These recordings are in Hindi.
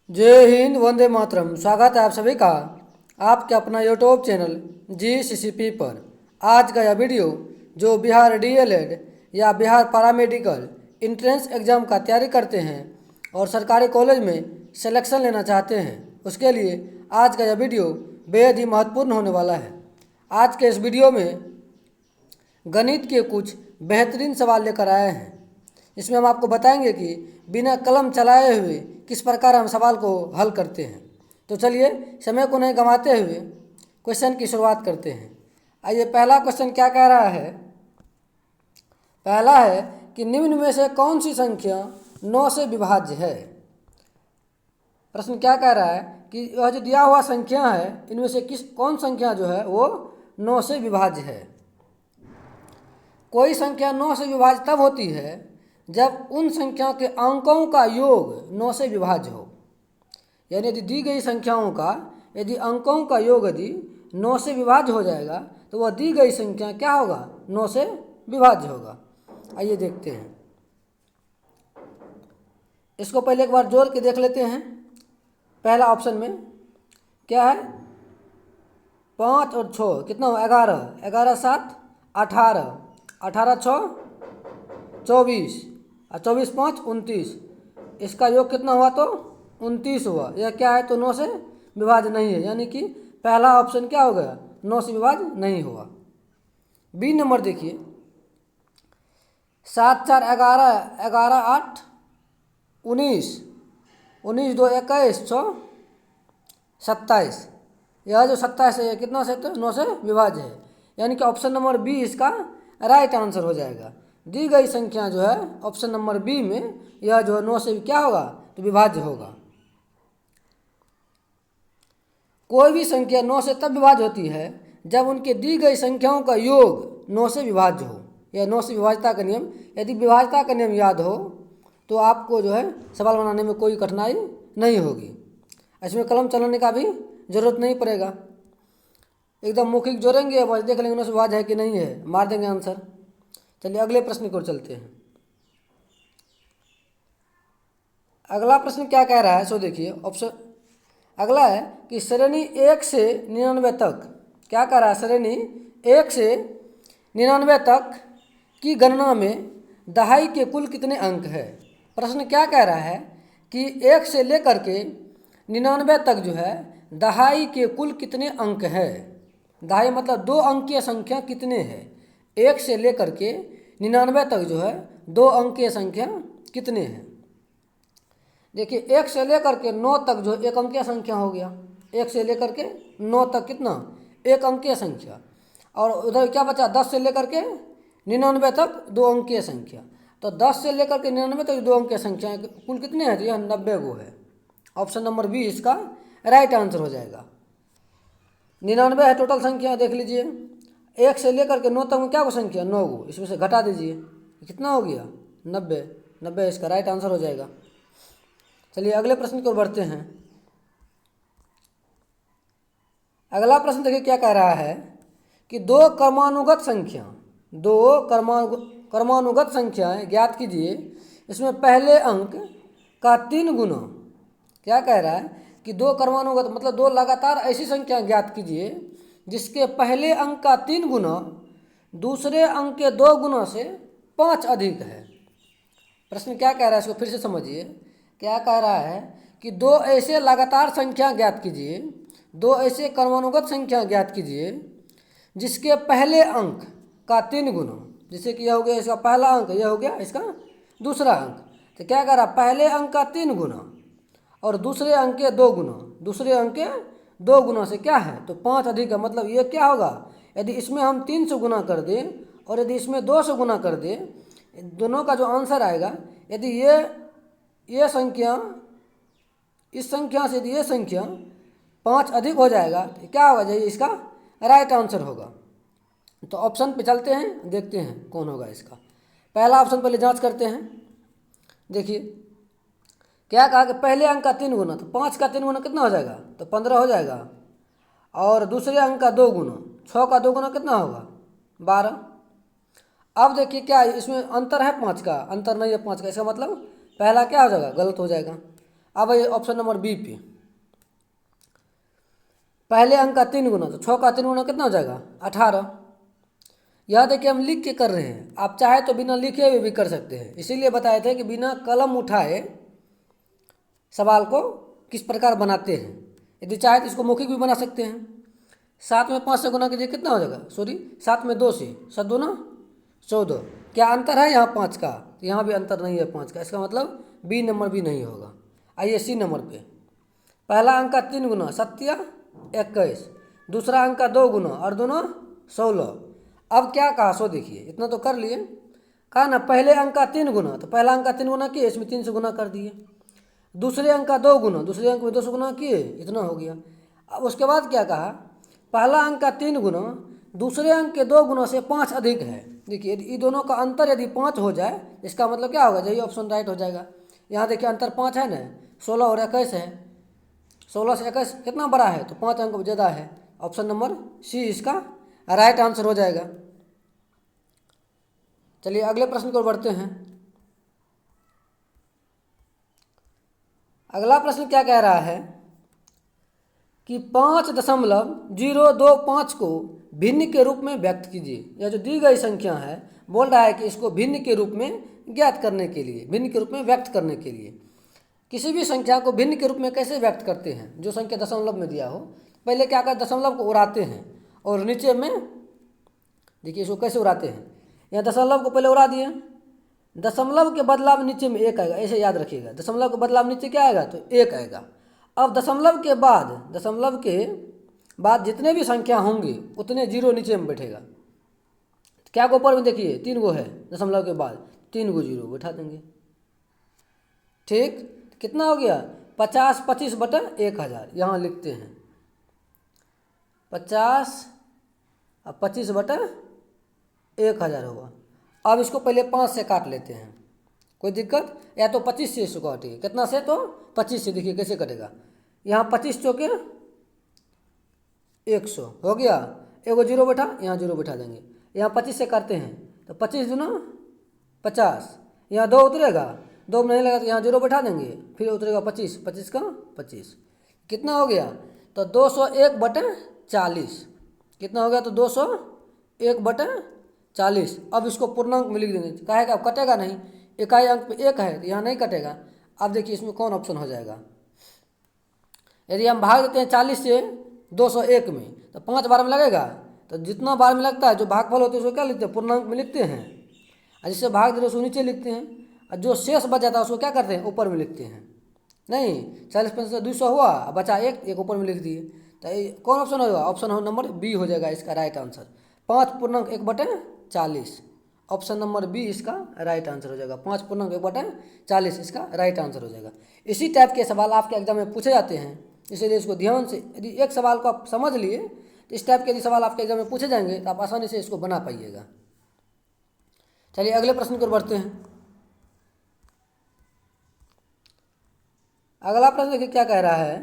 जय हिंद, वंदे मातरम। स्वागत है आप सभी का आपके अपना यूट्यूब चैनल GCCP पर। आज का यह वीडियो जो बिहार DLED या बिहार पैरामेडिकल इंट्रेंस एग्ज़ाम का तैयारी करते हैं और सरकारी कॉलेज में सिलेक्शन लेना चाहते हैं, उसके लिए आज का यह वीडियो बेहद ही महत्वपूर्ण होने वाला है। आज के इस वीडियो में गणित के कुछ बेहतरीन सवाल लेकर आए हैं। इसमें हम आपको बताएंगे कि बिना कलम चलाए हुए किस प्रकार हम सवाल को हल करते हैं। तो चलिए समय को नहीं गंवाते हुए क्वेश्चन की शुरुआत करते हैं। आइए, पहला क्वेश्चन क्या कह रहा है। पहला है कि निम्न में से कौन सी संख्या 9 से विभाज्य है। प्रश्न क्या कह रहा है कि यह जो दिया हुआ संख्या है इनमें से कौन संख्या जो है वो 9 से विभाज्य है। कोई संख्या 9 से विभाज्य तब होती है जब उन संख्या के अंकों का योग 9 से विभाज्य हो। यानी यदि दी गई संख्याओं का यदि अंकों का योग यदि 9 से विभाज्य हो जाएगा तो वह दी गई संख्या क्या होगा, 9 से विभाज्य होगा। आइए देखते हैं इसको। पहले एक बार जोड़ के देख लेते हैं। पहला ऑप्शन में क्या है, 5 और 6 कितना हो, 11, 11 7 18, 18 6 24 और 24 5 29। इसका योग कितना हुआ तो 29 हुआ। यह क्या है तो 9 से विभाज्य नहीं है, यानी कि पहला ऑप्शन क्या हो गया, 9 से विभाज्य नहीं हुआ। बी नंबर देखिए, 7 4 11, 11 8 19, 19 2 21 6 27। यह जो 27 है यह कितना से तो 9 से विभाज्य है, यानी कि ऑप्शन नंबर बी इसका राइट आंसर हो जाएगा। दी गई संख्या जो है ऑप्शन नंबर बी में यह जो है 9 से क्या होगा तो विभाज्य होगा। कोई भी संख्या 9 से तब विभाज्य होती है जब उनके दी गई संख्याओं का योग 9 से विभाज्य हो। यह 9 से विभाज्यता का नियम, यदि विभाज्यता का नियम याद हो तो आपको जो है सवाल बनाने में कोई कठिनाई नहीं होगी। इसमें कलम चलाने का भी जरूरत नहीं पड़ेगा, एकदम मौखिक जोड़ेंगे बस देख लेंगे 9 से विभाज्य है कि नहीं है, मार देंगे आंसर। चलिए अगले प्रश्न की ओर चलते हैं। अगला प्रश्न क्या कह रहा है सो देखिए। ऑप्शन अगला है कि श्रेणी 1 से 99 तक क्या कह रहा है, श्रेणी 1 से 99 तक की गणना में दहाई के कुल कितने अंक है। प्रश्न क्या कह रहा है कि 1 से लेकर के 99 तक जो है दहाई के कुल कितने अंक है। दहाई मतलब 2 अंकीय संख्या कितने हैं। 1 से लेकर के 99 तक जो है 2 अंकीय संख्या कितने हैं। देखिए 1 से लेकर के 9 तक जो 1 अंकीय संख्या हो गया। 1 से लेकर के 9 तक कितना 1 अंकीय संख्या, और उधर क्या बचा 10 से लेकर के 99 तक 2 अंकीय संख्या। तो 10 से लेकर के 99 तक 2 अंकीय संख्या कुल कितने हैं, तो यह 90 गो है। ऑप्शन नंबर बी इसका राइट आंसर हो जाएगा। 99 है टोटल संख्या, देख लीजिए 1 से लेकर के 9 तक में क्या को संख्या 9 गो, इसमें से घटा दीजिए कितना हो गया 90। 90 इसका राइट आंसर हो जाएगा। चलिए अगले प्रश्न की ओर बढ़ते हैं। अगला प्रश्न देखिए क्या कह रहा है कि 2 क्रमानुगत संख्याएं ज्ञात कीजिए। इसमें पहले अंक का 3 गुना। क्या कह रहा है कि 2 क्रमानुगत मतलब 2 लगातार ऐसी संख्या ज्ञात कीजिए जिसके पहले अंक का 3 गुना दूसरे अंक के 2 गुना से 5 अधिक है। प्रश्न क्या कह रहा है इसको फिर से समझिए। क्या कह रहा है कि 2 ऐसे लगातार संख्या ज्ञात कीजिए, 2 ऐसे क्रमानुगत संख्या ज्ञात कीजिए जिसके पहले अंक का 3 गुना, जैसे कि यह हो गया इसका पहला अंक, यह हो गया इसका दूसरा अंक। तो क्या कह रहा है पहले अंक का 3 गुना और दूसरे अंक के 2 गुना, दूसरे अंक के 2 गुना से क्या है तो 5 अधिक है। मतलब ये क्या होगा, यदि इसमें हम 3 से गुना कर दें और यदि इसमें 2 से गुना कर दें, दोनों का जो आंसर आएगा, यदि ये संख्या इस संख्या से यदि ये संख्या 5 अधिक हो जाएगा तो क्या होगा, यही इसका राइट आंसर होगा। तो ऑप्शन पे चलते हैं, देखते हैं कौन होगा इसका। पहला ऑप्शन पहले जांच करते हैं। देखिए क्या कहा कि पहले अंक का 3 गुना, तो 5 का 3 गुना कितना हो जाएगा तो 15 हो जाएगा, और दूसरे अंक का 2 गुना, 6 का 2 गुना कितना होगा 12। अब देखिए क्या इसमें अंतर है, 5 का अंतर नहीं है 5 का, इसका मतलब पहला क्या हो जाएगा गलत हो जाएगा। अब ये ऑप्शन नंबर बी पे, पहले अंक का 3 गुना, तो 6 का 3 गुना कितना हो जाएगा 18। यह देखिए हम लिख के कर रहे हैं, आप चाहे तो बिना लिखे हुए भी कर सकते हैं, इसीलिए बताए थे कि बिना कलम उठाए सवाल को किस प्रकार बनाते हैं। यदि चाहे तो इसको मौखिक भी बना सकते हैं। 7 में 5 से गुना कीजिए, कितना हो जाएगा, सॉरी 7 में 2 से, 7 दूना 14। क्या अंतर है यहाँ 5 का, तो यहाँ भी अंतर नहीं है 5 का, इसका मतलब बी नंबर भी नहीं होगा। आइए सी नंबर पे, पहला अंक का 3 गुना 7 21, दूसरा अंक का 2 गुना और दोनों 16। अब क्या कहा सो देखिए, इतना तो कर लिए, कहा ना पहले अंक का 3 गुना, तो पहला अंक का 3 गुना किए, इसमें 3 से गुना कर दिए। दूसरे अंक का 2 गुना, दूसरे अंक में 2 से गुना किए, इतना हो गया। अब उसके बाद क्या कहा, पहला अंक का 3 गुना दूसरे अंक के 2 गुना से 5 अधिक है। देखिए यदि दोनों का अंतर यदि 5 हो जाए, इसका मतलब क्या होगा, यही ऑप्शन राइट हो जाएगा। यहाँ देखिए अंतर 5 है ना, 16 और 21 है, 16 से 21 कितना बड़ा है, तो 5 अंक ज़्यादा है। ऑप्शन नंबर सी इसका राइट आंसर हो जाएगा। चलिए अगले प्रश्न को बढ़ते हैं। अगला प्रश्न क्या कह रहा है कि 5.025 को भिन्न के रूप में व्यक्त कीजिए। यह जो दी गई संख्या है, बोल रहा है कि इसको भिन्न के रूप में ज्ञात करने के लिए, भिन्न के रूप में व्यक्त करने के लिए। किसी भी संख्या को भिन्न के रूप में कैसे व्यक्त करते हैं, जो संख्या दशमलव में दिया हो, पहले क्या कर दशमलव को उड़ाते हैं और नीचे में देखिए इसको कैसे उड़ाते हैं। यहाँ दशमलव को पहले उड़ा दिए, दशमलव के बदलाव में नीचे में 1 आएगा, ऐसे याद रखिएगा। दशमलव के बदलाव नीचे क्या आएगा, तो 1 आएगा। अब दशमलव के बाद जितने भी संख्या होंगे उतने जीरो नीचे में बैठेगा। क्या को ऊपर में देखिए 3 गो है, दशमलव के बाद 3 गो जीरो बैठा देंगे। ठीक, कितना हो गया 50 25 बटा 1000, यहाँ लिखते हैं 50 और 25 बटा 1000 होगा। अब इसको पहले 5 से काट लेते हैं, कोई दिक्कत, या तो 25 से इसको काटिए, कितना से, तो 25 से। देखिए कैसे कटेगा, यहाँ 25 चौके 100 हो गया, एगो जीरो बैठा, यहाँ जीरो बैठा देंगे। यहाँ 25 से काटते हैं तो 25 दूना 50, यहाँ 2 उतरेगा, 2 में नहीं लगा तो यहाँ जीरो बैठा देंगे, फिर उतरेगा 25, 25 का 25, कितना हो गया, तो 201 बटे 40। कितना हो गया, तो 201 बटे 40। अब इसको पूर्णांक में लिख देंगे, काहे का कटेगा नहीं, इकाई अंक पे 1 है तो यहाँ नहीं कटेगा। अब देखिए इसमें कौन ऑप्शन हो जाएगा, यदि हम भाग देते हैं 40 से 201 में, तो 5 बार में लगेगा, तो जितना बार में लगता है जो भागफल होते हैं उसको क्या लिखते हैं, पूर्णांक में लिखते हैं, और जिससे भाग दे उसको नीचे लिखते हैं, और जो शेष बच जाता है उसको क्या करते हैं, ऊपर में लिखते हैं। नहीं 40 से 200 हुआ, बचा 1 ऊपर में लिख दिए, तो कौन ऑप्शन होगा, ऑप्शन नंबर बी हो जाएगा इसका राइट आंसर। 5 पूर्णांक 1 बटे 40, ऑप्शन नंबर बी इसका राइट आंसर हो जाएगा। 5 पूर्णांक 1 बटे 40 इसका राइट आंसर हो जाएगा। इसी टाइप के सवाल आपके एग्जाम में पूछे जाते हैं, इसलिए इसको ध्यान से, यदि एक सवाल को आप समझ लिए तो इस टाइप के यदि सवाल आपके एग्जाम में पूछे जाएंगे तो आप आसानी से इसको बना पाइएगा। चलिए अगले प्रश्न की ओर बढ़ते हैं। अगला प्रश्न देखिए क्या कह रहा है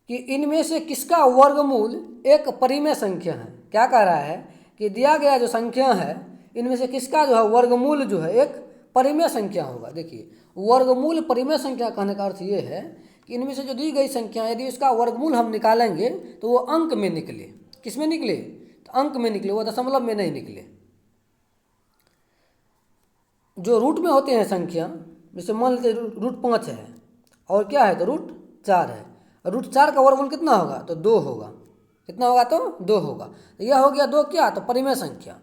कि इनमें से किसका वर्गमूल एक परिमेय संख्या है। क्या कह रहा है कि दिया गया जो संख्या है इनमें से किसका जो है वर्गमूल जो है एक परिमेय संख्या होगा। देखिए वर्गमूल परिमेय संख्या कहने का अर्थ ये है कि इनमें से जो दी गई संख्या यदि उसका वर्गमूल हम निकालेंगे तो वो अंक में निकले। किस में निकले, तो अंक में निकले, वो दशमलव में नहीं निकले। जो रूट में होते हैं संख्या, जैसे मान लीजिए रूट 5 है और क्या है, तो रूट 4 है, रूट 4 का वर्गमूल कितना होगा, तो 2 होगा। कितना होगा, तो 2 होगा। तो यह हो गया 2 क्या, तो परिमेय संख्या,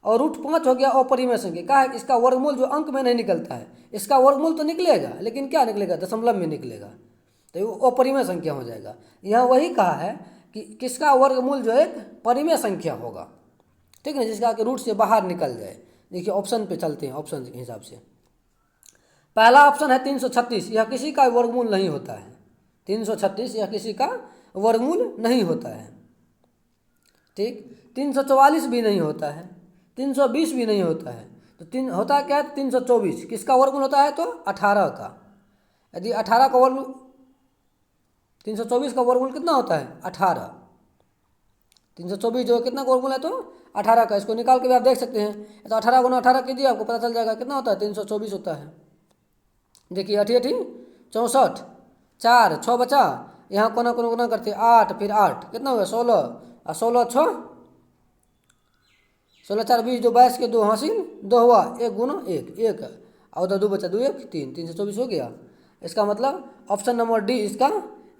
और रूट 5 हो गया अपरिमेय संख्या। क्या है, इसका वर्गमूल जो अंक में नहीं निकलता है, इसका वर्गमूल तो निकलेगा लेकिन क्या निकलेगा, दशमलव में निकलेगा, तो वो अपरिमेय संख्या हो जाएगा। यहाँ वही कहा है कि किसका वर्गमूल जो एक परिमेय संख्या होगा, ठीक है, जिसका कि रूट से बाहर निकल जाए। देखिए ऑप्शन पे चलते हैं, ऑप्शन के हिसाब से पहला ऑप्शन है 336, यह किसी का वर्गमूल नहीं होता है। 336 यह किसी का वर्गमूल नहीं होता है। ठीक, 344 भी नहीं होता है, 320 भी नहीं होता है, तो होता है क्या, 324 किसका वर्गमूल होता है, तो 18 का। यदि 18 का वर्गमूल, 324 का वर्गमूल कितना होता है, 18। 324 जो कितना का वर्गमूल है, तो 18 का। इसको निकाल के भी आप देख सकते हैं, तो 18 गुना 18 कीजिए, आपको पता चल जाएगा कितना होता है, 324 होता है। देखिए 88 64, 4 6 बचा, यहाँ कोना कोना गुना करते 8, फिर 8 कितना हुआ 16, और 16 6 16 4 20, जो 22 के 2 हासिल 2 हुआ, 1 गुना 1 1, और उधर 2 बचा 2 1 3, 3 से 24 हो गया। इसका मतलब ऑप्शन नंबर डी इसका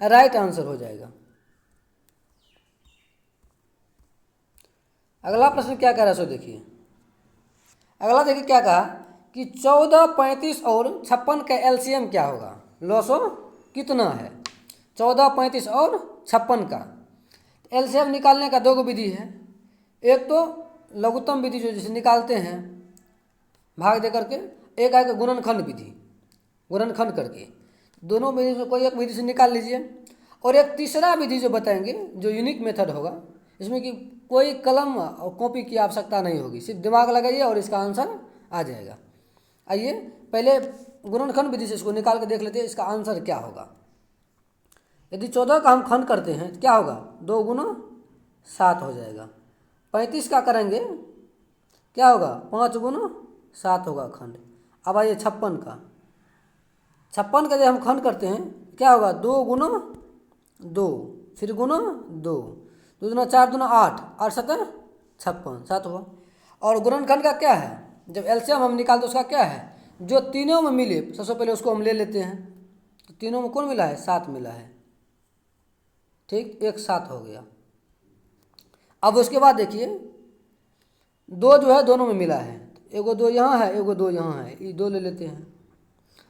राइट आंसर हो जाएगा। अगला प्रश्न क्या कह रहा है सो देखिए। अगला देखिए क्या कहा कि 14 35 और 56 का एलसीएम क्या होगा, लॉसो कितना है। 14 35 और 56 का एलसीएम निकालने का दो विधि है। एक तो लघुत्तम विधि जो जिसे निकालते हैं भाग दे करके, एक है गुणनखंड विधि, गुणनखंड करके। दोनों विधि से कोई एक विधि से निकाल लीजिए। और एक तीसरा विधि जो बताएंगे जो यूनिक मेथड होगा, इसमें कि कोई कलम और कॉपी की आवश्यकता नहीं होगी, सिर्फ दिमाग लगाइए और इसका आंसर आ जाएगा। आइए पहले गुणनखंड विधि से इसको निकाल के देख लेते हैं इसका आंसर क्या होगा। यदि 14 का हम खंड करते हैं तो क्या होगा, 2 गुना 7 हो जाएगा। 35 का करेंगे क्या होगा, 5 गुना 7 होगा खंड। अब आइए 56 का, 56 का जब हम खंड करते हैं क्या होगा, 2 गुना 2, फिर गुना 2, 2 दूना 4 दूना 8, 8 7 56, 7 हुआ। और गुणनखंड का क्या है, जब एलसीएम हम निकालते उसका क्या है, जो तीनों में मिले सबसे पहले उसको हम ले लेते हैं। तो तीनों में कौन मिला है, 7 मिला है, ठीक, 1 7 हो गया। अब उसके बाद देखिए 2 जो है दोनों में मिला है, एगो 2 यहाँ है एगो 2 यहाँ है, ये 2 ले लेते हैं।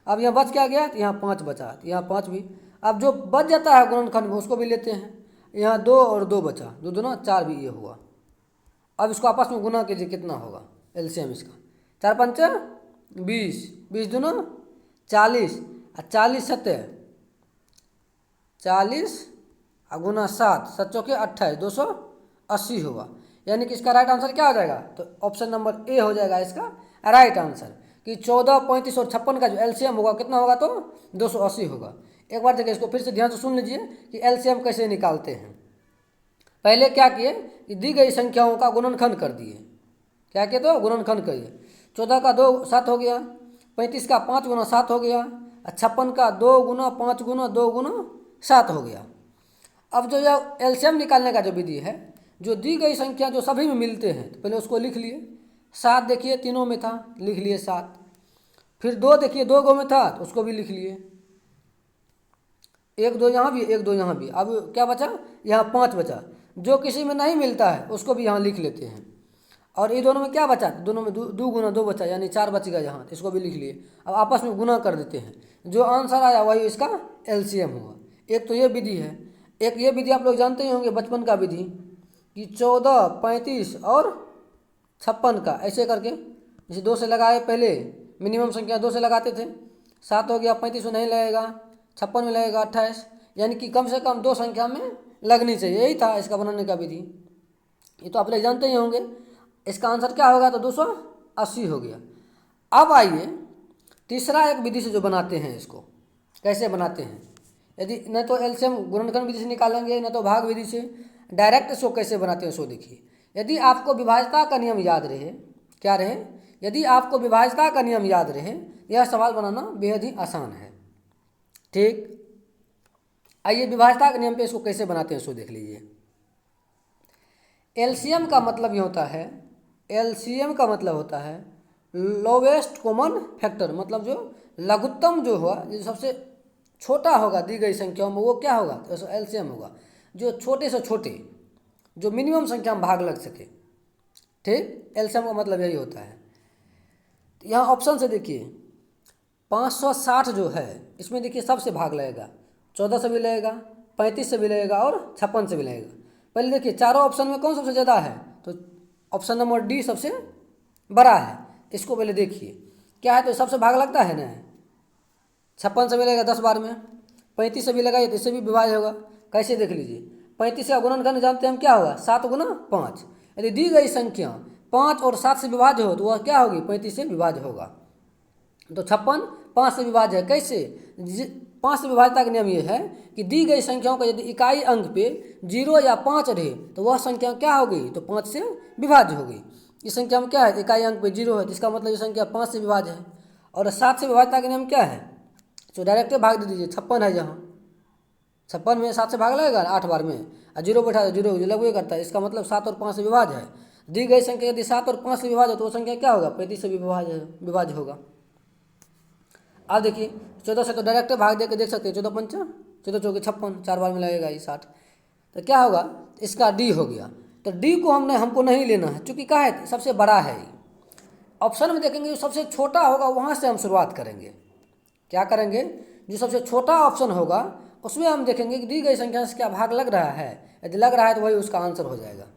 अब यहाँ बच क्या गया, तो यहाँ 5 बचा, तो यहाँ 5 भी। अब जो बच जाता है गुणनखंड में उसको भी लेते हैं। यहाँ 2 और 2 बचा, 2 दूना 4 भी ये हुआ। अब इसको आपस में गुना कीजिए, कितना होगा एलसीएम इसका, 4 5 20, 20 दूना 40, और 40 7 40, और गुना 7 7 चौके 28, 280 होगा। यानी कि इसका राइट आंसर क्या हो जाएगा, तो ऑप्शन नंबर ए हो जाएगा इसका राइट आंसर, कि 14 35 और 56 का जो एलसीएम होगा कितना होगा, तो 280 होगा। एक बार देखिए इसको फिर से ध्यान से सुन लीजिए कि एलसीएम कैसे निकालते हैं। पहले क्या किए कि दी गई संख्याओं का गुणनखंड कर दिए। क्या किए, तो गुणनखंड करिए। 14 का 2 7 हो गया, 35 का 5 गुना 7 हो गया, और 56 का 2 गुना 5 गुना 2 गुना 7 हो गया। अब जो यह एलसीएम निकालने का जो विधि है, जो दी गई संख्या जो सभी में मिलते हैं, तो पहले उसको लिख लिए। 7 देखिए तीनों में था, लिख लिए 7। फिर 2 देखिए 2 गो में था, तो उसको भी लिख लिए। 1 2 यहाँ भी 1 2 यहाँ भी। अब क्या बचा, यहाँ 5 बचा। जो किसी में नहीं मिलता है उसको भी यहाँ लिख लेते हैं। और ये दोनों में क्या बचा, दोनों में 2 गुना 2 बचा, यानी 4 बच गया यहाँ, तो इसको भी लिख लिए। अब आपस में गुना कर देते हैं, जो आंसर आया वही इसका एलसीएम हुआ। एक तो ये विधि है, एक ये विधि आप लोग जानते ही होंगे बचपन का विधि, कि 14 35 और 56 का ऐसे करके, जैसे 2 से लगाए पहले, मिनिमम संख्या 2 से लगाते थे, 7 हो गया, 35 में नहीं लगेगा, 56 में लगेगा 28, यानी कि कम से कम 2 संख्या में लगनी चाहिए। यही था इसका बनाने का विधि, ये तो आप लोग जानते ही होंगे। इसका आंसर क्या होगा, तो 280 हो गया। अब आइए तीसरा एक विधि से जो बनाते हैं, इसको कैसे बनाते हैं। यदि न तो एलसीएम गुणनखंड विधि से निकालेंगे, न तो भाग विधि से, डायरेक्ट इसको कैसे बनाते हैं सो देखिए। यदि आपको विभाज्यता का नियम याद रहे, क्या रहे, यदि आपको विभाज्यता का नियम याद रहे, यह सवाल बनाना बेहद ही आसान है, ठीक। आइए विभाज्यता के नियम पे इसको कैसे बनाते हैं सो देख लीजिए। एलसीएम का मतलब ये होता है, एलसीएम का मतलब होता है लोवेस्ट कॉमन फैक्टर, मतलब जो लघुत्तम जो हुआ, जो सबसे छोटा होगा दी गई संख्याओं में, वो क्या होगा, तो एलसीएम होगा। जो छोटे से छोटे, जो मिनिमम संख्या में भाग लग सके, ठीक, एलसीएम का मतलब यही होता है। तो यहाँ ऑप्शन से देखिए 560 जो है, इसमें देखिए सबसे भाग लगेगा, 14 से भी लगेगा, 35 से भी लगेगा, और 56 से भी लगेगा। पहले देखिए चारों ऑप्शन में कौन सबसे ज़्यादा है, तो ऑप्शन नंबर डी सबसे बड़ा है। इसको पहले देखिए क्या है, तो सबसे भाग लगता है ना, 56 से भी लगेगा 10 बार में, 35 से भी लगाइए तो इससे भी विभाज्य होगा। कैसे देख लीजिए, 35 का गुणनखंड जानते हैं हम क्या होगा, 7 गुना 5। यदि दी गई संख्या 5 और 7 से विभाज्य हो तो वह क्या होगी, 35 से विभाज्य होगा। तो 56 5 से विभाज्य है। कैसे, 5 से विभाज्यता का नियम ये है कि दी गई संख्याओं का यदि इकाई अंक पे 0 या 5 रहे तो वह संख्या क्या हो गई, तो 5 से विभाज्य हो गई। इस संख्या में क्या है, इकाई अंक पे 0 है, तो इसका मतलब ये संख्या 5 से विभाज्य है। और 7 से विभाज्यता का नियम क्या है, तो डायरेक्ट भाग दे दीजिए, 56 है यहाँ, 56 में 7 से भाग लगेगा 8 बार में, और जीरो बैठा तो जीरो लगवे करता है। इसका मतलब 7 और 5 से विभाज्य है। दी गई संख्या यदि 7 और 5 से विभाज्य है तो वो संख्या क्या होगा, 35 से विभाज्य होगा। अब देखिए 14 से तो डायरेक्ट भाग दे के देख सकते हैं, 14 पंचा 14 चौके 56, 4 बार में लगेगा ये 60, तो क्या होगा, इसका डी हो गया। तो डी को हमको नहीं लेना है, चूँकि क्या है सबसे बड़ा है। ऑप्शन में देखेंगे जो सबसे छोटा होगा वहाँ से हम शुरुआत करेंगे। क्या करेंगे, जो सबसे छोटा ऑप्शन होगा उसमें हम देखेंगे कि दी गई संख्या से क्या भाग लग रहा है, यदि लग रहा है तो वही उसका आंसर हो जाएगा।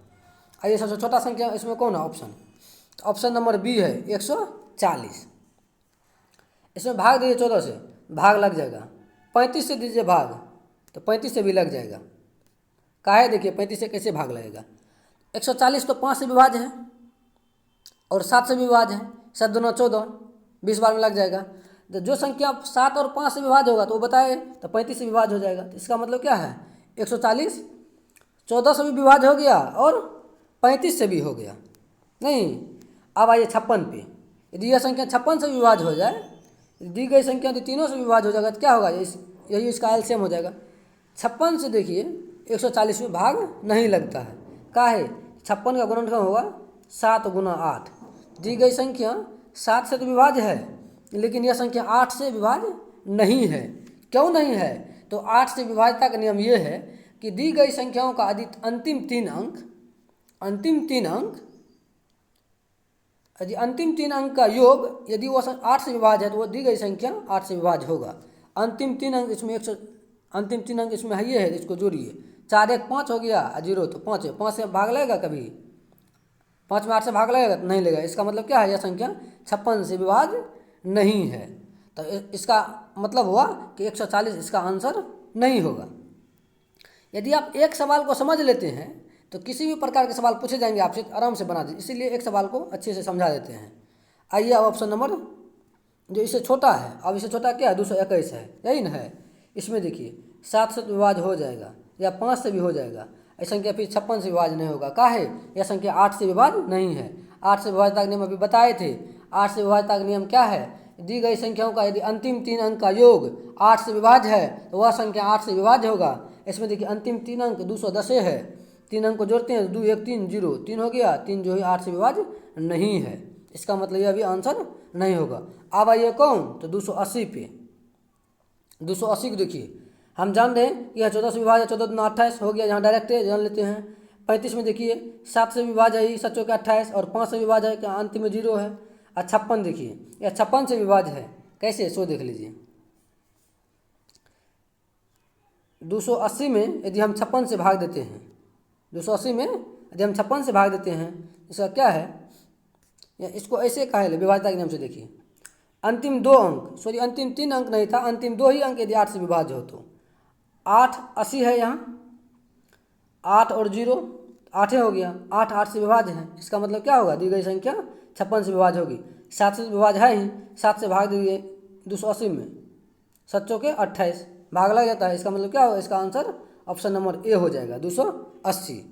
आइए सबसे छोटा संख्या इसमें कौन है ऑप्शन, ऑप्शन नंबर बी है 140। इसमें भाग दीजिए 14 से, भाग लग जाएगा। 35 से दीजिए भाग, तो 35 से भी लग जाएगा। काहे देखिए 35 से कैसे भाग लगेगा, 140 तो 5 से विभाज्य है और 7 से विभाज्य है, 7 दूना 14, 20 बार में लग जाएगा। तो जो संख्या 7 और 5 से विभाज्य होगा तो वो बताए, तो 35 से विभाज्य हो जाएगा। तो इसका मतलब क्या है, 140 14 से भी विभाज्य हो गया और 35 से भी हो गया। नहीं, अब आइए 56 पे, यदि यह संख्या 56 से विभाज्य हो जाए, दी गई संख्या यदि तीनों से विभाज्य हो जाएगा तो क्या होगा, यही इसका एलसीएम हो जाएगा। 56 से देखिए 140 में भाग नहीं लगता है, काहे 56 का गुणनफल होगा 7 गुना 8। दी गई संख्या 7 से तो विभाज्य है, लेकिन यह संख्या 8 से विभाज्य नहीं है। क्यों नहीं है, तो 8 से विभाज्यता का नियम यह है कि दी गई संख्याओं का अंतिम तीन अंक यदि अंतिम 3 अंक का योग यदि वो 8 से विभाज्य है तो वो दी गई संख्या 8 से विभाज्य होगा। अंतिम 3 अंक इसमें अंतिम 3 अंक इसमें है ये है, इसको जोड़िए, 4 1 5 हो गया, 0 तो 5 है, 5 से भाग लगेगा कभी, 5 में 8 से भाग लगेगा तो नहीं लगेगा। इसका मतलब क्या है, यह संख्या 56 से विभाज्य नहीं है। तो इसका मतलब हुआ कि 140 इसका आंसर नहीं होगा। यदि आप एक सवाल को समझ लेते हैं तो किसी भी प्रकार के सवाल पूछे जाएंगे आपसे आराम से बना दीजिए, इसीलिए एक सवाल को अच्छे से समझा देते हैं। आइए अब ऑप्शन नंबर जो इससे छोटा है, अब इससे छोटा क्या है, 221 है, यही ना है। इसमें देखिए 7 से विभाज्य हो जाएगा या 5 से भी हो जाएगा, यह संख्या फिर 56 से विभाज्य नहीं होगा। काहे, यह संख्या 8 से विभाज्य नहीं है। 8 से विभाज्यता का नियम अभी बताए थे। 8 से विभाज्यता का नियम क्या है, दी गई संख्याओं का यदि अंतिम 3 अंक का योग 8 से विभाज्य है तो वह संख्या 8 से विभाज्य होगा। इसमें देखिए अंतिम 3 अंक 210 है, 3 अंक को जोड़ते हैं 2 1 3 0, 3 हो गया, 3 जो है 8 से विभाज्य नहीं है। इसका मतलब यह भी आंसर नहीं होगा। अब आइए कौन, तो 280 पे, 280 को देखिए, हम जान रहे हैं कि यह 14 से विभाज्य, 14 दूना 28 हो गया, यहाँ डायरेक्ट जान लेते हैं। 35 में देखिए 7 से विभाज्य है, 7 चौके 28 और 5 से विभाज्य है, क्या अंतिम में 0 है। और 56 देखिए, यह 56 से विभाज्य है, कैसे सो देख लीजिए। 280 में यदि हम 56 से भाग देते हैं, 280 में यदि हम 56 से भाग देते हैं, इसका क्या है, इसको ऐसे कहा है विभाज्यता के नियम से। देखिए अंतिम 2 अंक, सॉरी अंतिम 3 अंक नहीं था, अंतिम 2 ही अंक यदि 8 से विभाज्य हो तो 8 80 है, यहाँ 8 और 0 8 हो गया, 8 8 से विभाज्य है। इसका मतलब क्या होगा, दी गई संख्या 56 से विभाज्य होगी। 7 से विभाज्य है ही, 7 से भाग दीजिए 280 में, 7 चौके 28 भाग लग जाता है। इसका मतलब क्या होगा, इसका आंसर ऑप्शन नंबर ए हो जाएगा 280।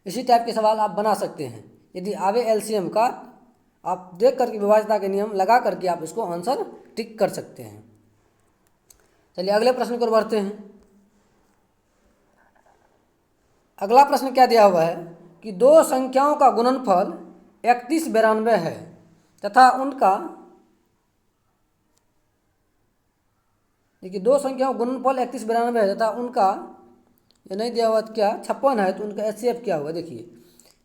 इसी टाइप के सवाल आप बना सकते हैं। यदि आवे एलसीएम का, आप देख करके विभाज्यता के नियम लगा करके आप इसको आंसर टिक कर सकते हैं। चलिए अगले प्रश्न पर बढ़ते हैं। अगला प्रश्न क्या दिया हुआ है कि दो संख्याओं का गुणनफल 31 92 है तथा उनका, देखिए दो संख्याओं का गुणनफल 31 92 है तथा उनका, ये नहीं दिया हुआ क्या 56 है, तो उनका एचसीएफ क्या होगा। देखिए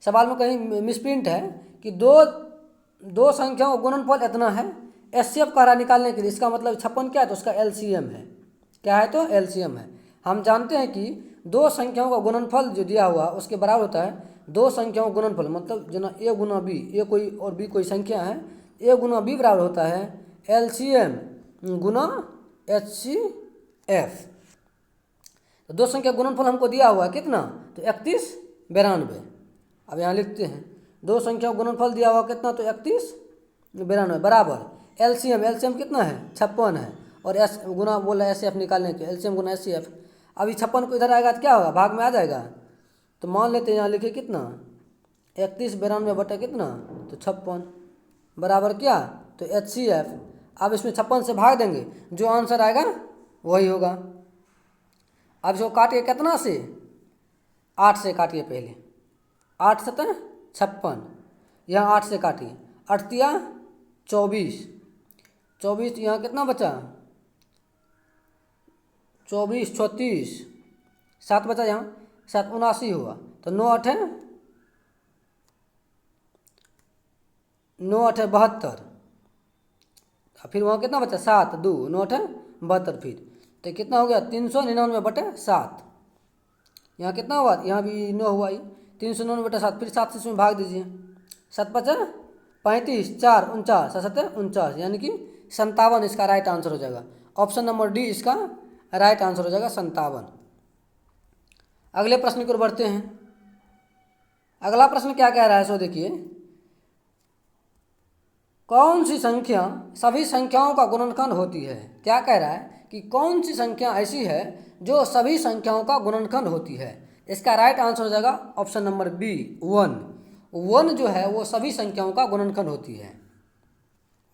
सवाल में कहीं मिसप्रिंट है कि दो संख्याओं का गुणनफल इतना है, एचसीएफ का निकालने के लिए, इसका मतलब 56 क्या है, तो उसका एलसीएम है। क्या है, तो एलसीएम है। हम जानते हैं कि दो संख्याओं का गुणनफल जो दिया हुआ उसके बराबर होता है दो संख्याओं का गुणनफल, मतलब जना ए गुना बी, ए कोई और बी कोई संख्या है, ए गुना बी बराबर होता है एलसीएम गुना एचसीएफ। तो दो संख्या गुणनफल हमको दिया हुआ है कितना, तो 31 92। अब यहाँ लिखते हैं दो संख्या गुणनफल दिया हुआ कितना, तो 31 92 बराबर एलसीएम कितना है 56 है, और एस गुना बोला एस एफ निकालने के, एलसीएम गुना एस सी एफ। अभी 56 को इधर आएगा तो क्या होगा, भाग में आ जाएगा। तो मान लेते हैं यहाँ लिखे कितना 31 92 बटा कितना, तो 56 बराबर क्या, तो एच सी एफ। अब इसमें 56 से भाग देंगे, जो आंसर आएगा वही होगा। अब इसको काटिए कितना से, 8 से काटिए पहले, 8 सतह 56, यहाँ 8 से काटिए, 8 तिया 24, 24 यहाँ कितना बचा, 24 34, 7 बचा यहाँ, 7 79 हुआ, तो 9 8 72, फिर वहाँ कितना बचा, 7 2 9 8 72, फिर तो कितना हो गया 399/7। यहाँ कितना हुआ, यहाँ भी 9 हुआ, 399/7, फिर 7 से इसमें भाग दीजिए, 7 5 35, 4 49, 7 7 49, यानी कि 57 इसका राइट आंसर हो जाएगा। ऑप्शन नंबर डी इसका राइट आंसर हो जाएगा 57। अगले प्रश्न की ओर बढ़ते हैं। अगला प्रश्न क्या कह रहा है, सो देखिए, कौन सी संख्या सभी संख्याओं का गुणनखंड होती है। क्या कह रहा है कि कौन सी संख्या ऐसी है जो सभी संख्याओं का गुणनखंड होती है। इसका राइट आंसर हो जाएगा ऑप्शन नंबर बी 1। 1 जो है वो सभी संख्याओं का गुणनखंड होती है।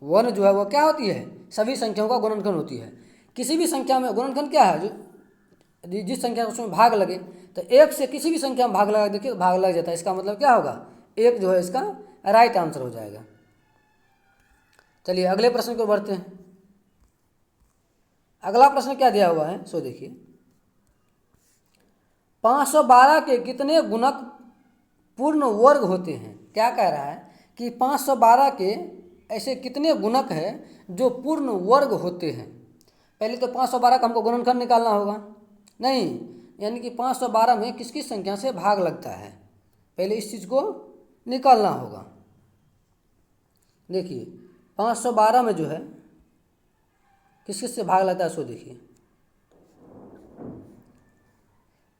1 जो है वो क्या होती है, सभी संख्याओं का गुणनखंड होती है। किसी भी संख्या में गुणनखंड क्या है, जो जिस संख्या उसमें भाग लगे, तो 1 से किसी भी संख्या में भाग लगा, देखिए भाग लग जाता है, इसका मतलब क्या होगा, 1 जो है इसका राइट आंसर हो जाएगा। चलिए अगले प्रश्न को बढ़ते हैं। अगला प्रश्न क्या दिया हुआ है, सो देखिए, 512 के कितने गुणक पूर्ण वर्ग होते हैं। क्या कह रहा है कि 512 के ऐसे कितने गुणक हैं जो पूर्ण वर्ग होते हैं। पहले तो 512 का हमको गुणनखंड निकालना होगा, नहीं, यानी कि 512 में किस किस संख्या से भाग लगता है, पहले इस चीज़ को निकालना होगा। देखिए 512 में जो है किस किस से भाग लगता है, सो देखिए,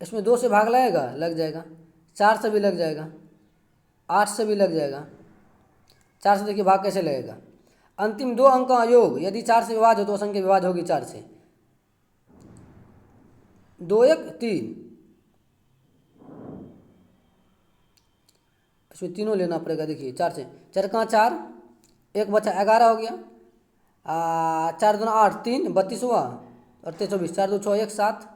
इसमें 2 से भाग लगेगा, लग जाएगा, 4 से भी लग जाएगा, 8 से भी लग जाएगा। 4 से देखिए भाग कैसे लगेगा, अंतिम 2 अंक का योग यदि 4 से विभाज्य हो तो संख्या विभाज्य होगी 4 से, 2 1 3, इसमें तीनों लेना पड़ेगा। देखिए 4 से 4 का 4, 1 बचा 11 हो गया, 4 2 8 3 32 हुआ, और 3 24, 4 2 6 1 7,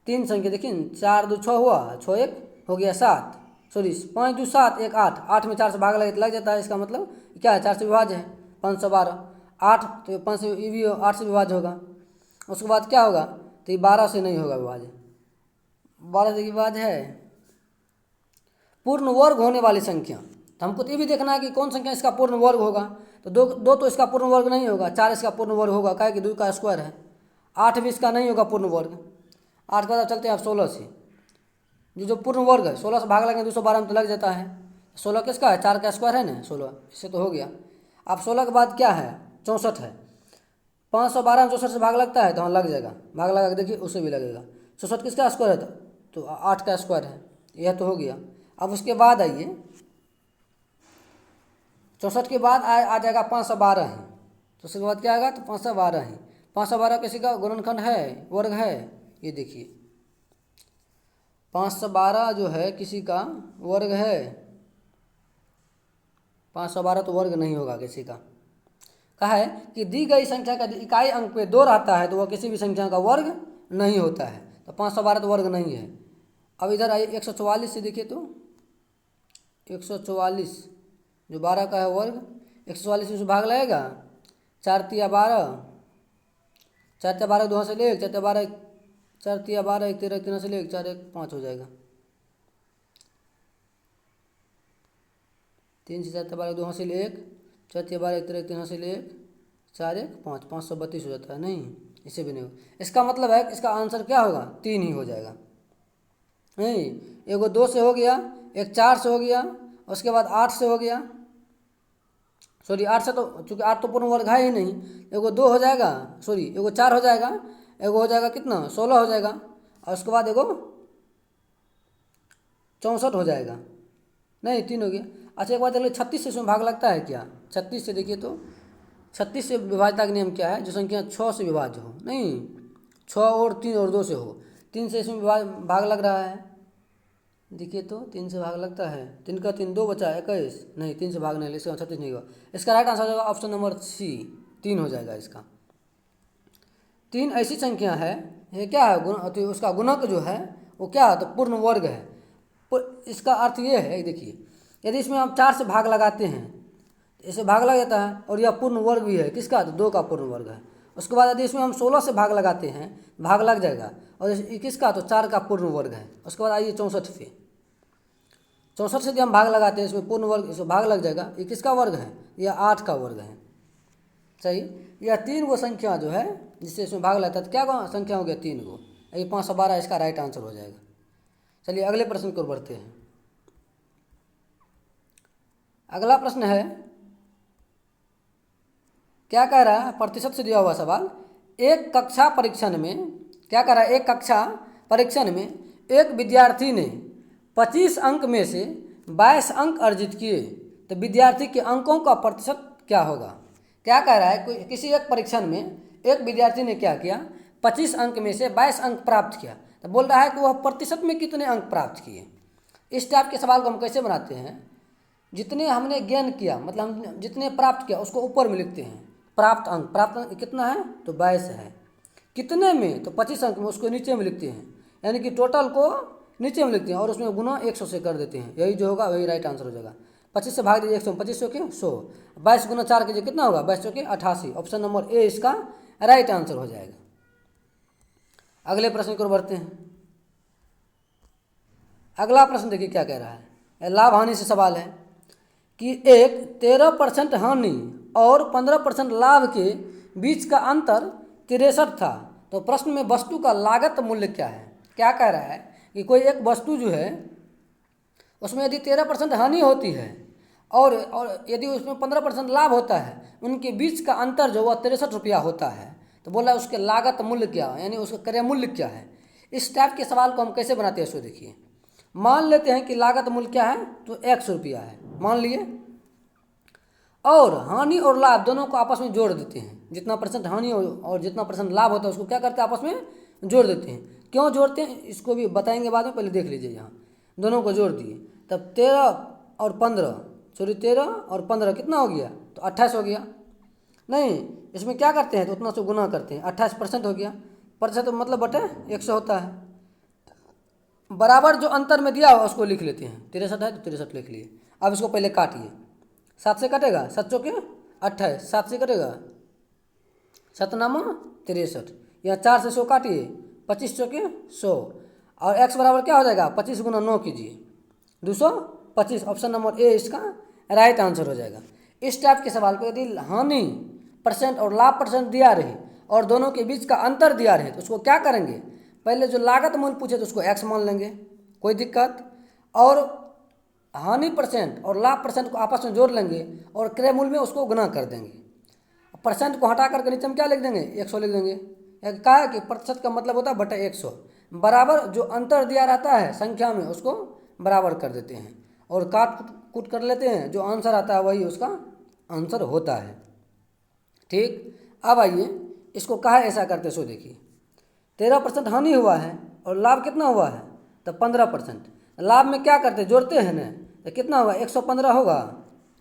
3 संख्या देखिए, 4 2 6 हुआ, 6 1 हो गया 7, सॉरी 5 2 7 1 8, 8 में 4 से भाग लग जाता है, इसका मतलब क्या है, 4 से विभाज्य है। 512 8, तो 5 से ये भी 8 से विभाज्य होगा। उसके बाद क्या होगा, तो ये 12 से नहीं होगा विभाज्य, 12 से विभाज्य है। पूर्ण वर्ग होने वाली संख्या, तो हमको ये भी देखना है कि कौन संख्या इसका पूर्ण वर्ग होगा। तो दो तो इसका पूर्ण वर्ग नहीं होगा, 4 इसका पूर्ण वर्ग होगा, क्या है कि 2 का स्क्वायर है। 8 भी इसका नहीं होगा पूर्ण वर्ग। 8 के बाद चलते हैं आप 16 से, जो पूर्ण वर्ग है, 16 से भाग लगेंगे 212 में तो लग जाता है। 16 किसका है, 4 का स्क्वायर है ना, 16, इससे तो हो गया। अब 16 के बाद क्या है, 64 है, 512 में 64 से भाग लगता है तो हाँ लग जाएगा, भाग लगा के देखिए उससे भी लगेगा। 64 किसका स्क्वायर है, तो 8 का स्क्वायर है, यह तो हो गया। अब उसके बाद आइए 64 के बाद आ जाएगा 512 है, तो उसके बाद क्या आएगा, तो 512 है। 512 किसी का गुणनखंड है, वर्ग है, ये देखिए 512 जो है किसी का वर्ग है, 512 तो वर्ग नहीं होगा किसी का। कहा है कि दी गई संख्या का इकाई अंक पे 2 रहता है तो वह किसी भी संख्या का वर्ग नहीं होता है, तो 512 तो वर्ग नहीं है। अब इधर आइए 144 से देखिए, तो 144 जो 12 का है वर्ग, 144 में भाग लगेगा, 4 तिया 12, 4 तिया 12 2 से ले 4 तिया 12, 4 तिया 12 1 13 3 से ले 4 1 5 हो जाएगा, 3 से 4 तिया 12 2 से ले 1, 4 तिया 12 1 13 3 से ले 4 1 5, 532 हो जाता है, नहीं इसे भी नहीं होगा। इसका मतलब है इसका आंसर क्या होगा, 3 ही हो जाएगा। नहीं, एगो 2 से हो गया, एक 4 से हो गया, उसके बाद 8 से हो गया, सॉरी 8 से तो चूँकि 8 तो पूर्ण वर्ग है ही नहीं, एगो 2 हो जाएगा, सॉरी एगो 4 हो जाएगा, एगो हो जाएगा कितना 16 हो जाएगा, और उसके बाद एगो 64 हो जाएगा, नहीं 3 हो गया। अच्छा एक बात देख लो, 36 से इसमें भाग लगता है क्या, 36 से देखिए, तो 36 से विभाज्यता का नियम क्या है, जो संख्या 6 से विभाज्य हो, नहीं 6 और 3 और 2 से हो, 3 से इसमें भाग लग रहा है, देखिए तो 3 से भाग लगता है, 3 का 3 2 बचा 21, नहीं 3 से भाग नहीं, इसका 36 नहीं हुआ। इसका राइट आंसर हो जाएगा ऑप्शन नंबर सी, 3 हो जाएगा इसका। 3 ऐसी संख्या है, ये क्या है तो उसका गुणक जो है वो क्या है, तो पूर्ण वर्ग है। इसका अर्थ ये है, देखिए यदि इसमें हम 4 से भाग लगाते हैं, इसे भाग लग जाता है, और यह पूर्ण वर्ग भी है किसका, तो 2 का पूर्ण वर्ग है। उसके बाद यदि इसमें हम 16 से भाग लगाते हैं, भाग लग जाएगा, और ये किसका, तो 4 का पूर्ण वर्ग है। उसके बाद आइए 64 पे, 64 से यदि हम भाग लगाते हैं, इसमें पूर्ण वर्ग, इसमें भाग लग जाएगा, ये किसका वर्ग है, यह 8 का वर्ग है। सही, यह 3 वो संख्या जो है जिससे इसमें भाग लगता है, तो क्या संख्या हो गया, 3 गो, ये 512 इसका राइट आंसर हो जाएगा। चलिए अगले प्रश्न को बढ़ते हैं। अगला प्रश्न है, क्या कह रहा है, प्रतिशत से दिया हुआ सवाल। एक कक्षा परीक्षण में, क्या कह रहा है, एक कक्षा परीक्षण में एक विद्यार्थी ने 25 अंक में से 22 अंक अर्जित किए, तो विद्यार्थी के अंकों का प्रतिशत क्या होगा। क्या कह रहा है, कोई किसी एक परीक्षण में एक विद्यार्थी ने क्या किया, 25 अंक में से 22 अंक प्राप्त किया, तो बोल रहा है कि वह प्रतिशत में कितने अंक प्राप्त किए। इस टाइप के सवाल को हम कैसे बनाते हैं, जितने हमने गेन किया, मतलब हम जितने प्राप्त किया उसको ऊपर में लिखते हैं, प्राप्त अंक कितना है, तो 22 है। कितने में, तो 25 अंक में, उसको नीचे में लिखते हैं, यानी कि टोटल को नीचे में लिखते हैं और उसमें गुना 100 से कर देते हैं, यही जो होगा वही राइट आंसर हो जाएगा। 25 से भाग दीजिए 100, 25 के 100, 22 गुना 4 कीजिए कितना होगा, 22 के 88, ऑप्शन नंबर ए इसका राइट आंसर हो जाएगा। अगले प्रश्न को बढ़ते हैं। अगला प्रश्न देखिए क्या कह रहा है, लाभ हानि से सवाल है कि एक 13% हानि और 15% लाभ के बीच का अंतर 63 था, तो प्रश्न में वस्तु का लागत मूल्य क्या है। क्या कह रहा है कि कोई एक वस्तु जो है उसमें यदि 13% हानि होती है और यदि उसमें 15% लाभ होता है, उनके बीच का अंतर जो वह 63 रुपया होता है, तो बोला उसके लागत मूल्य क्या है, यानी उसका क्रय मूल्य क्या है। इस टाइप के सवाल को हम कैसे बनाते हैं, सो देखिए। मान लेते हैं कि लागत मूल्य क्या है, तो 100 रुपया है, मान लिए, और हानि और लाभ दोनों को आपस में जोड़ देते हैं, जितना परसेंट हानि और जितना परसेंट लाभ होता है उसको क्या करते हैं, आपस में जोड़ देते हैं। क्यों जोड़ते हैं इसको भी बताएंगे बाद में, पहले देख लीजिए। यहाँ दोनों को जोड़ दिए, तब 13 और 15 कितना हो गया, तो 28 हो गया। नहीं, इसमें क्या करते हैं, तो उतना से गुना करते हैं, 28% हो गया, प्रतिशत मतलब बटे 100 होता है। बराबर जो अंतर में दिया हुआ उसको लिख लेते हैं, 63 है तो 63 लिख लिए। अब इसको पहले काटिए, 7 से कटेगा, 7 चौके 28, 7 से कटेगा 7 नाम 63, यहाँ 4 से 100 काटिए, 25 चौके 100, और x बराबर क्या हो जाएगा, 25 गुना 9 कीजिए, 225, ऑप्शन नंबर ए इसका राइट आंसर हो जाएगा। इस टाइप के सवाल को यदि हानि परसेंट और लाभ परसेंट दिया रहे और दोनों के बीच का अंतर दिया रहे, तो उसको क्या करेंगे, पहले जो लागत मूल्य पूछे तो उसको x मान लेंगे, कोई दिक्कत, और हानि परसेंट और लाभ परसेंट को आपस में जोड़ लेंगे और क्रय मूल्य में उसको गुना कर देंगे। परसेंट को हटा करके नीचे में क्या लिख देंगे, 100 लिख देंगे। कहा है कि प्रतिशत का मतलब होता है बटा 100, बराबर जो अंतर दिया रहता है संख्या में उसको बराबर कर देते हैं और काट कूट कर लेते हैं, जो आंसर आता है वही उसका आंसर होता है। ठीक, अब आइए इसको कहा ऐसा करते, सो देखिए 13% हानि हुआ है और लाभ कितना हुआ है, तो 15%। लाभ में क्या करते हैं, जोड़ते हैं ना, तो कितना होगा, 115 होगा,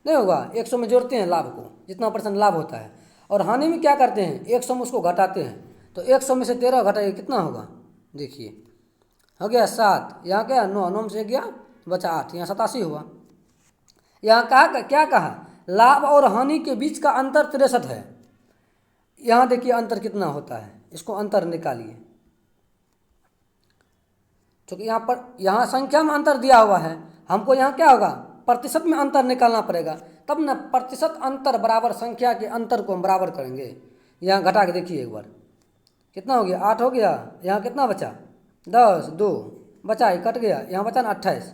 नहीं होगा, 100 में जोड़ते हैं लाभ को, जितना परसेंट लाभ होता है, और हानि में क्या करते हैं, 100 में उसको घटाते हैं, तो 100 में से 13 घटाइए कितना होगा, देखिए हो गया 7, यहाँ क्या 9, 9 में से गया बचा 8, यहाँ 87 हुआ। यहाँ कहा क्या कहा, लाभ और हानि के बीच का अंतर 63 है। यहाँ देखिए अंतर कितना होता है, इसको अंतर निकालिए, क्योंकि यहाँ संख्या में अंतर दिया हुआ है, हमको यहाँ क्या होगा, प्रतिशत में अंतर निकालना पड़ेगा, तब न प्रतिशत अंतर बराबर संख्या के अंतर को हम बराबर करेंगे। यहाँ घटा के देखिए एक बार, कितना हो गया, 8 हो गया, यहाँ कितना बचा 10, 2 बचा, ही कट गया, यहाँ बचा ना 28,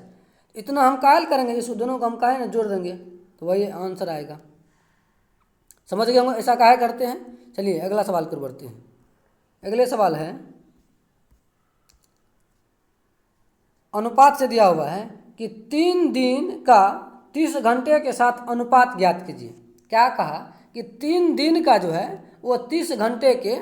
इतना हम कायल करेंगे, इस दोनों को हम काहे ना जोड़ देंगे, तो वही आंसर आएगा। समझ गए होंगे ऐसा काहे करते हैं। चलिए अगला सवाल कर बढ़ते हैं। अगले सवाल है, अनुपात से दिया हुआ है कि 3 दिन का 30 घंटे के साथ अनुपात ज्ञात कीजिए। क्या कहा कि 3 दिन का जो है वो 30 घंटे के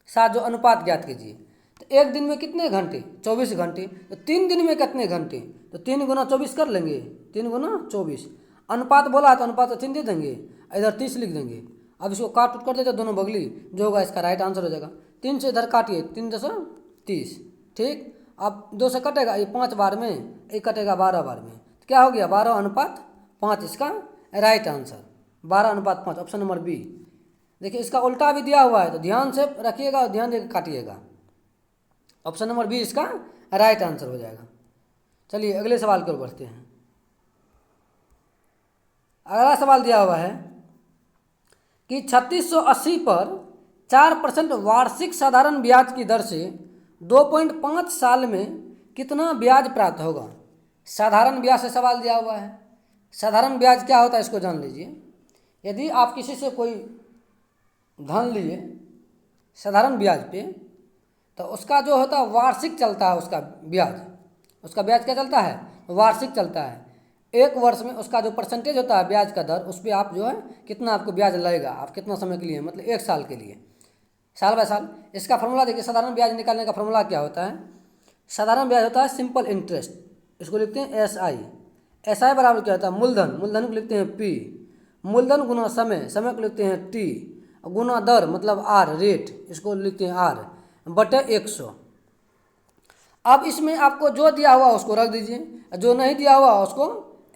साथ जो अनुपात ज्ञात कीजिए। तो एक दिन में कितने घंटे? 24 घंटे। तो 3 दिन में कितने घंटे? तो 3 गुना 24 कर लेंगे, 3 गुना 24। अनुपात बोला तो अनुपात तो 3 दे देंगे, इधर 30 लिख देंगे। अब इसको काट उट कर देते दोनों बगली, जो होगा इसका राइट आंसर हो जाएगा। 3 से इधर काटिए, 3 10 30, ठीक। अब 2 से कटेगा, ये 5 बार में, ये कटेगा 12 बार में, तो क्या हो गया? 12:5 इसका right answer, 12:5, option number B. देखिए इसका उल्टा भी दिया हुआ है, तो ध्यान से रखिएगा और ध्यान देकर काटिएगा। ऑप्शन नंबर बी इसका राइट आंसर हो जाएगा। चलिए अगले सवाल की ओर बढ़ते हैं। अगला सवाल दिया हुआ है कि 3680 पर 4% वार्षिक साधारण ब्याज की दर से 2.5 साल में कितना ब्याज प्राप्त होगा? साधारण ब्याज से सवाल दिया हुआ है। साधारण ब्याज क्या होता है इसको जान लीजिए। यदि आप किसी से कोई धन लिए साधारण ब्याज पे, तो उसका जो होता है वार्षिक चलता है, उसका ब्याज क्या चलता है? वार्षिक चलता है। एक वर्ष में उसका जो परसेंटेज होता है ब्याज का दर, उस पर आप जो है कितना आपको ब्याज लगेगा, आप कितना समय के लिए, मतलब 1 साल के लिए, साल बाय साल। इसका फॉर्मूला देखिए, साधारण ब्याज निकालने का फॉर्मूला क्या होता है? साधारण ब्याज होता है सिंपल इंटरेस्ट, इसको लिखते हैं SI। SI बराबर क्या होता है? मूलधन, मूलधन को लिखते हैं P, मूलधन गुना समय, समय को लिखते हैं T, गुना दर मतलब R, रेट, इसको लिखते हैं R, बटे 100। अब इसमें आपको जो दिया हुआ उसको रख दीजिए, जो नहीं दिया हुआ उसको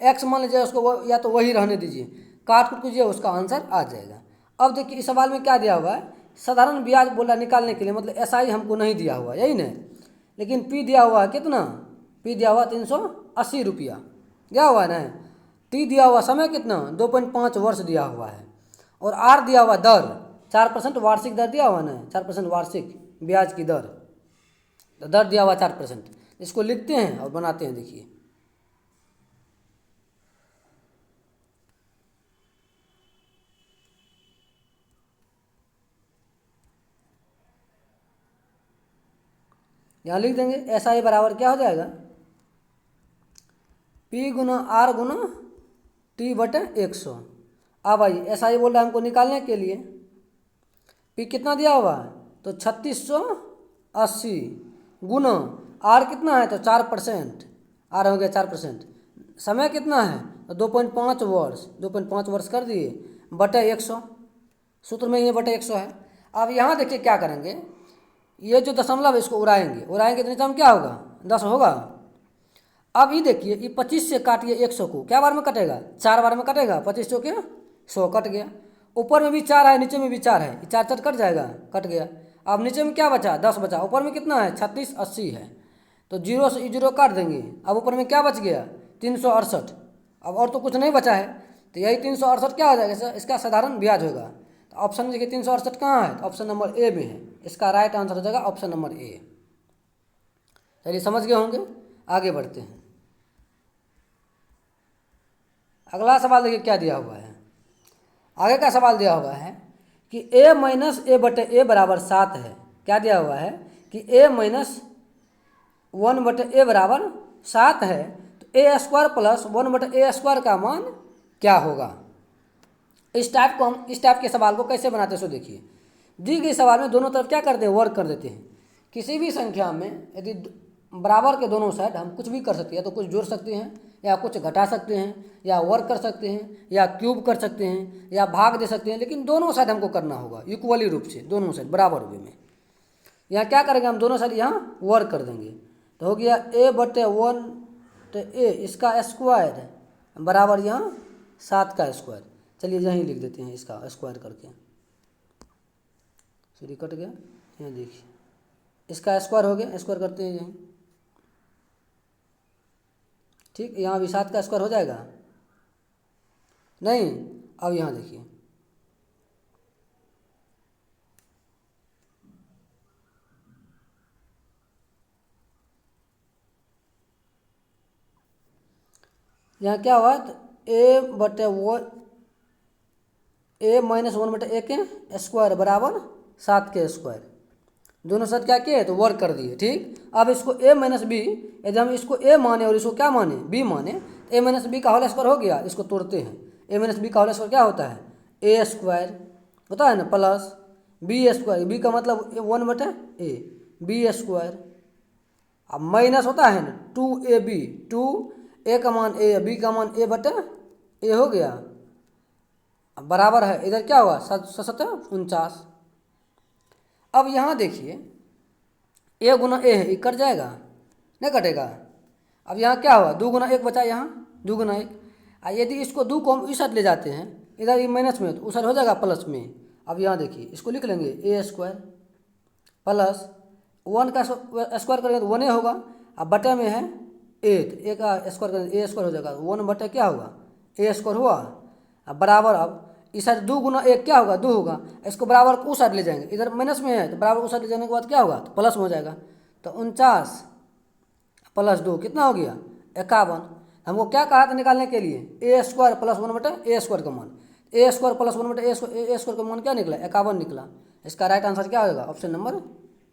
X मान लीजिए, उसको या तो वही रहने दीजिए, काट कुट कीजिए, उसका आंसर आ जाएगा। अब देखिए इस सवाल में क्या दिया हुआ है? साधारण ब्याज बोला निकालने के लिए, मतलब SI हमको नहीं दिया हुआ, यही ना, लेकिन P दिया हुआ है कितना? P दिया हुआ 380 रुपया दिया हुआ है ना। T दिया हुआ समय कितना? 2.5 वर्ष दिया हुआ है। और R दिया हुआ दर 4% वार्षिक दर दिया हुआ ना, 4% वार्षिक ब्याज की दर, तो दर दिया हुआ 4%। इसको लिखते हैं और बनाते हैं। देखिए यहाँ लिख देंगे SI बराबर क्या हो जाएगा? P गुना R गुना T बटे 100। अब आइए SI बोल रहा है हमको निकालने के लिए, P कितना दिया हुआ है? तो 3680 गुना R कितना है? तो 4%, R हो गया 4%। समय कितना है? तो 2.5 वर्ष, 2.5 वर्ष कर दिए, बटे 100, सूत्र में ये बटे 100 है। अब यहाँ देखिए क्या करेंगे, ये जो दशमलव इसको उड़ाएंगे, तो नीचे में क्या होगा? 10 होगा। अब ये देखिए, ये 25 से काटिए 100 को, क्या बार में कटेगा? 4 बार में कटेगा। 25 चौके 100 कट गया। ऊपर में भी 4 है, नीचे में भी 4 है, ये 4 4 कट जाएगा, कट गया। अब नीचे में क्या बचा? 10 बचा। ऊपर में कितना है? 3680 है, तो 0 से 0 काट देंगे। अब ऊपर में क्या बच गया? 368। अब और तो कुछ नहीं बचा है, तो यही 368 क्या हो जाएगा? इसका साधारण ब्याज होगा। तो ऑप्शन में देखिए 368 कहाँ है? तो ऑप्शन नंबर ए में है। इसका राइट आंसर हो जाएगा ऑप्शन नंबर ए। चलिए समझ गए होंगे, आगे बढ़ते हैं। अगला सवाल देखिए क्या दिया हुआ है। आगे का सवाल दिया हुआ है कि a माइनस ए बटे ए बराबर 7 है। क्या दिया हुआ है कि a माइनस 1 बटे ए बराबर 7 है, तो ए स्क्वायर प्लस 1 बटे ए स्क्वायर का मान क्या होगा? इस टाइप के सवाल को कैसे बनाते हैं सो देखिए। दी गई सवाल में दोनों तरफ क्या करते हैं? वर्क कर देते हैं। किसी भी संख्या में यदि बराबर के दोनों साइड हम कुछ भी कर सकते हैं, तो कुछ जोड़ सकते हैं या कुछ घटा सकते हैं या वर्क कर सकते हैं या क्यूब कर सकते हैं या भाग दे सकते हैं, लेकिन दोनों साइड हमको करना होगा इक्वली रूप से, दोनों साइड बराबर वे में। यहाँ क्या करेंगे हम? दोनों साइड यहाँ वर्क कर देंगे, तो हो गया a बटे 1 तो a इसका स्क्वायर बराबर यहाँ 7 का स्क्वायर। चलिए यहीं लिख देते हैं इसका स्क्वायर करके, सॉरी कट गया, यहाँ देखिए इसका स्क्वायर हो गया, स्क्वायर करते हैं यहीं, ठीक। यहाँ भी 7 का स्क्वायर हो जाएगा नहीं। अब यहाँ देखिए यहाँ क्या हुआ? तो a बटे 1 a माइनस 1 बटे ए के स्क्वायर बराबर 7 के स्क्वायर। दोनों साथ क्या किए? तो वर्क कर दिए, ठीक। अब इसको a माइनस बी, यदि हम इसको a माने और इसको क्या माने? b माने, तो a माइनस बी का होल स्क्वायर हो गया। इसको तोड़ते हैं, a माइनस बी का होल स्क्वायर क्या होता है? a स्क्वायर होता है ना, प्लस b स्क्वायर, b का मतलब 1 बटे a, बी स्क्वायर। अब माइनस होता है ना 2ab, 2a का मान a, b का मान a बटे a हो गया। अब बराबर है इधर क्या हुआ 749। अब यहाँ देखिए a गुना a है, ये कट जाएगा नहीं कटेगा। अब यहाँ क्या हुआ 2 गुना 1 बचा, यहाँ 2 गुना 1। यदि इसको 2 को हम इस साइड ले जाते हैं, इधर ये माइनस में तो उस साइड हो जाएगा प्लस में। अब यहाँ देखिए इसको लिख लेंगे a स्क्वायर प्लस 1 का स्क्वायर करेंगे तो 1 होगा। अब बटे में है 8, a का स्क्वायर करेंगे a स्क्वायर हो जाएगा, 1 बटे क्या होगा a स्क्वायर हुआ। अब बराबर अब इस साइड 2 गुना 1 क्या होगा 2 होगा, इसको बराबर उस साइड ले जाएंगे, इधर माइनस में है तो बराबर उस साइड ले जाने के बाद क्या होगा तो प्लस में हो जाएगा। तो 49 प्लस 2 कितना हो गया 51। हमको क्या कहा था निकालने के लिए a स्क्वायर प्लस 1 बटे a स्क्वायर का मान, a स्क्वायर प्लस 1 बटे a स्क्वायर का मान क्या निकला 51 निकला। इसका राइट आंसर क्या होगा ऑप्शन नंबर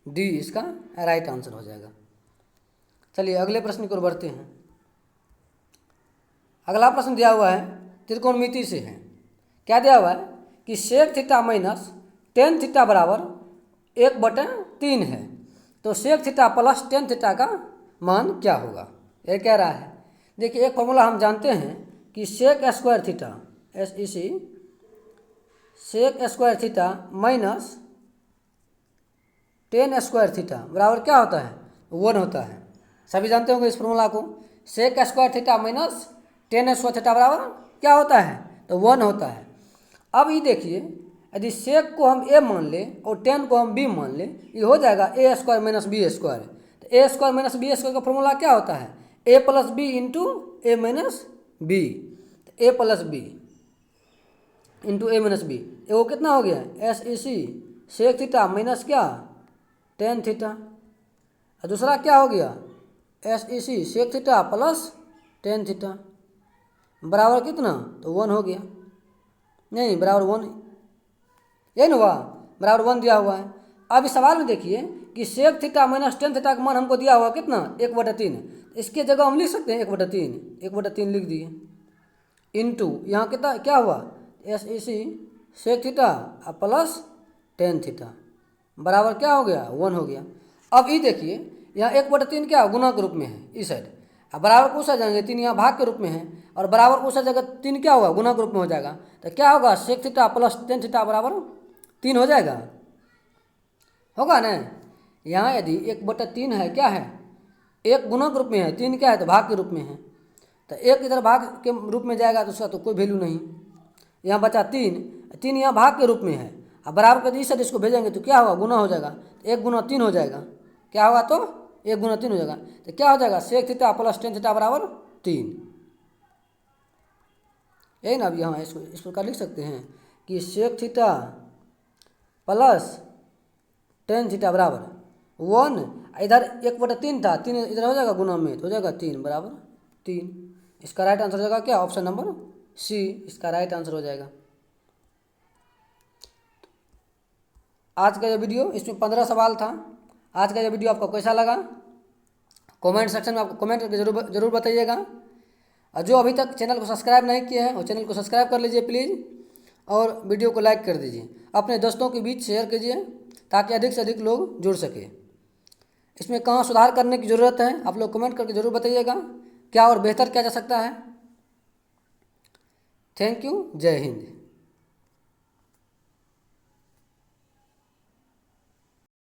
डी इसका राइट आंसर हो जाएगा। चलिए अगले प्रश्न की ओर बढ़ते हैं। अगला प्रश्न दिया हुआ है त्रिकोणमिति से है। क्या दिया हुआ है कि sec theta minus tan theta बराबर 1/3 है, तो sec theta plus tan theta का मान क्या होगा, ये कह रहा है। देखिए एक फॉर्मूला हम जानते हैं कि sec square theta SEC sec square theta minus tan square theta बराबर क्या होता है 1 होता है। सभी जानते होंगे इस फॉर्मूला को। Sec square theta minus tan square theta बराबर क्या होता है तो 1 होता है। अब ये देखिए यदि सेक को हम a मान लें और टेन को हम b मान लें, ये हो जाएगा a square minus B square. तो a square minus B square का फॉर्मूला क्या होता है a plus B into A minus B. तो a plus B into A minus B, वो कितना हो गया SEC सेक थीटा माइनस क्या टेन थीटा। और दूसरा क्या हो गया SEC sec theta plus tan theta बराबर कितना तो 1 हो गया। नहीं बराबर 1 यही ना हुआ, बराबर 1 दिया हुआ है। अब इस सवाल में देखिए कि sec theta minus tan theta का मान हमको दिया हुआ कितना 1/3। इसके जगह हम लिख सकते हैं 1/3, 1/3 लिख दिए इंटू यहाँ कितना क्या हुआ SEC sec theta plus tan theta बराबर क्या हो गया 1 हो गया। अब ये देखिए यहाँ 1/3 क्या गुना के रूप में है इस साइड, अब बराबर उस साइड जाएंगे 3 यहाँ भाग के रूप में है, और बराबर उस जगह 3 क्या होगा गुना के रूप में हो जाएगा। तो क्या होगा sec theta plus tan theta बराबर 3 हो जाएगा, होगा ना। यहाँ यदि 1/3 है क्या है 1 गुना के रूप में है, 3 क्या है तो भाग के रूप में है, तो 1 इधर भाग के रूप में जाएगा तो उसका तो कोई वैल्यू नहीं। यहाँ बचा 3 यहाँ भाग के रूप में है, अब बराबर कर इस साइड इसको भेजेंगे तो क्या होगा गुना हो जाएगा, 1 गुना 3 हो जाएगा। क्या होगा तो 1 गुना 3 हो जाएगा, तो क्या हो जाएगा sec theta plus tan theta बराबर 3। यही ना। अब यहाँ इसको इस प्रकार लिख सकते हैं कि sec theta plus tan theta बराबर 1, इधर 1/3 था, 3 इधर हो जाएगा गुना में तो हो जाएगा 3 बराबर 3। इसका राइट आंसर हो जाएगा क्या ऑप्शन नंबर सी इसका राइट आंसर हो जाएगा। आज का ये वीडियो इसमें 15 सवाल था। आज का ये वीडियो आपको कैसा लगा कमेंट सेक्शन में आपको कमेंट करके जरूर बताइएगा। और जो अभी तक चैनल को सब्सक्राइब नहीं किया है वो चैनल को सब्सक्राइब कर लीजिए प्लीज़, और वीडियो को लाइक कर दीजिए, अपने दोस्तों के बीच शेयर कीजिए ताकि अधिक से अधिक लोग जुड़ सके। इसमें कहाँ सुधार करने की ज़रूरत है आप लोग कमेंट करके ज़रूर बताइएगा, क्या और बेहतर किया जा सकता है। थैंक यू, जय हिंद।